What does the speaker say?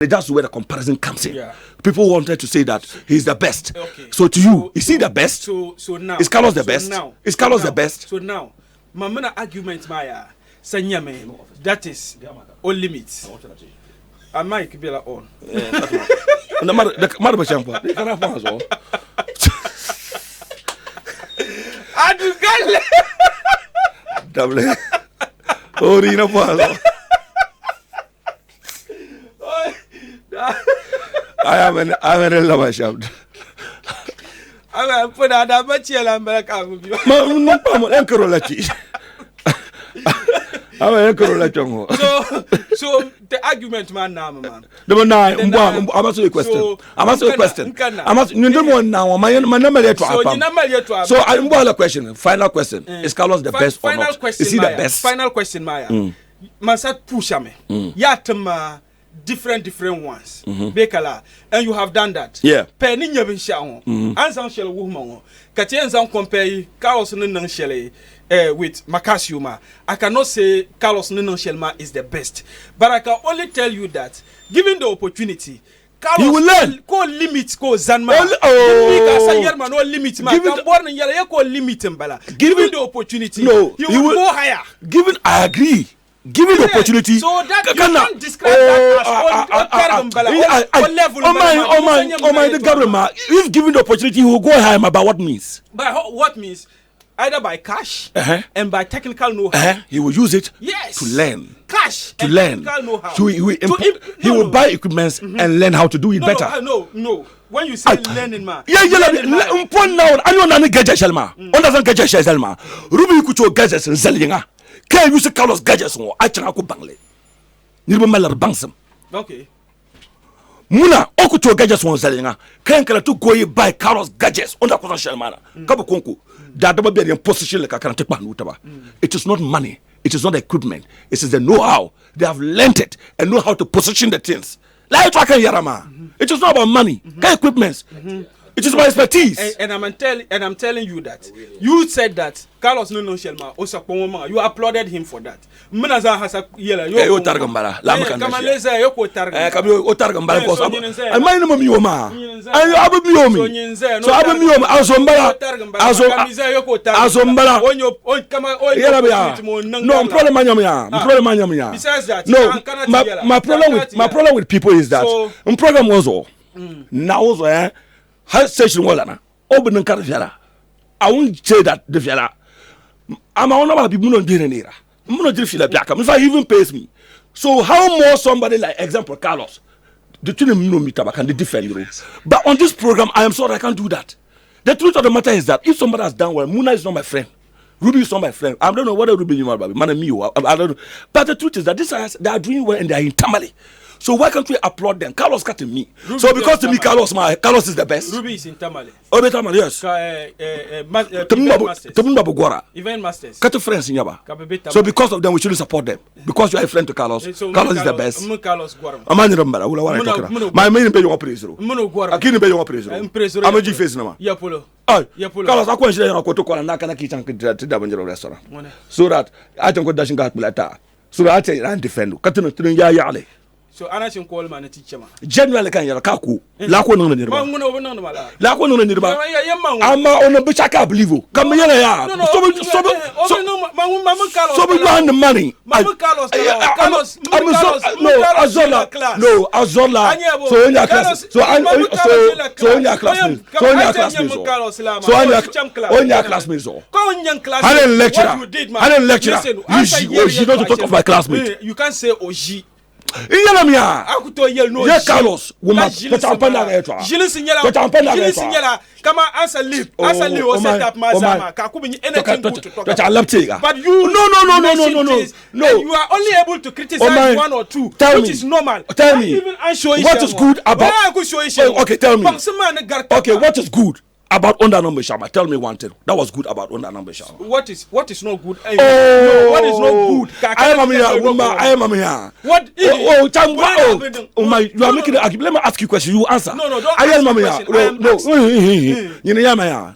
That's where the comparison comes in. Yeah. People wanted to say that he's the best. Okay. So to you, is he the best? So now is Carlos the best? Is Carlos the best? So now, my main argument, Maya, Sanyame, that is all limits. I might be like on. The mother champion. They can have one as well. Adugali. Double. Oh, you know, I am a lover shop. I put out a material and back out with you. I'm So the argument, man, now, man. Number 9, I'm asking you a question. I'm asking you a question. I'm asking you one now. My number yet to happen. So I'm going to question. Final question. Is Carlos the best or not? Is he the best? Final question, Maya. Masat Pushame. Yatama. Different ones. Bekala, and you have done that. Yeah. Penny Yabin Shao, Ansan Shell Woman, Katian compare Carlos Nunan Shelley with Makasiuma. I cannot say Carlos Nunan Shelma is the best, but I can only tell you that given the opportunity, Carlos you will learn. Go limit, go Zanma. No limit, man. Born in Yale, go limit him, Bala. Given the opportunity, no, he will go higher. Given, I agree. Given the opportunity, so that you can't describe that as on level. Oh my, the government. If given the opportunity, he will go higher. But what means? By what means? Either by cash and by technical know-how. He will use it. Yes. To learn. Cash to and learn. Technical know-how. He will buy equipments and learn how to do it better. No. When you say learning, man. Yeah. Point now. I don't know gadget shelma. Understand gadget shelma. Ruby kucho gadgets and selling. Can you say Carlos gadgets on Achanako Bangle? You remember Bansam. Okay. Muna, Okuto gadgets on Zelina. Can to go buy Carlos gadgets on the potential manner. Kabukunku. That double be in position like I can take Panutaba. It is not money. It is not equipment. It is the know-how. They have learned it and know how to position the things. Like Yarama. It is not about money. Equipments. It is my expertise. And I'm telling you that. You said that Carlos Nuno Shelma, Osapoma, you applauded him for that. Menaza has a yellow. You Targambara. Kamaleza, Yoko Targambara. I mind them Yoma. I have a Miomi. So I have a Miom, Azombara, on your own Kama. No, problem. Besides that, no, my problem with people is that program was all. Now, high station wallana open and carfiara. I won't say that the fiala. I'm on about people not doing era. I'm not just feel like if I even pays me. So how more somebody like example Carlos, the two meter can they defend you? But on this program, I am sorry I can't do that. The truth of the matter is that if somebody has done well, Muna is not my friend. Ruby is not my friend. I don't know what Ruby you about, man and me. I don't know. But the truth is that this they are doing well and they are in Tamale. So why can't we applaud them? Carlos got to me. Ruby so because to me, Carlos is the best. Ruby is in Tamale. Oh, Tamale, yes. Event masters. Got a friends in Yaba. So because of them, we shouldn't support them. Because you are a friend to Carlos. So Carlos is the best. My main pay you praise. I can't pay you praise. I'm a G face now. Yapolo. Carlos, I can't share a quote to Nakana kitchen to the restaurant. So that I don't go dashing got letter. So I tell you, I defend you. Katuna Yale. So Anachin call man a teacher. Generally, can you kaku? Lako no nirba. Lako no nirba. Ama on a bitchaka believe you. Come here, yeah. So we want the money. No, Azola. So in your class. So in your classmates. So in your classmates. I didn't lecture. You don't talk of my classmates. You can't say Oji. Iyalamia. Yeah, Carlos. Woman. Come answer leave. Answer leave. Set up Mazama. Kakubini anything good to talk about. But you. No. You are only able to criticize one or two, which is normal. Tell me. What is good about? Okay, tell me. Okay, what is good about under number Shama? Tell me one thing. That was good about under number Shama. What is not good? What is not good? I am here. What? Oh my! You are making. Let me ask you a question. You answer. No. Don't I am here. No. You know,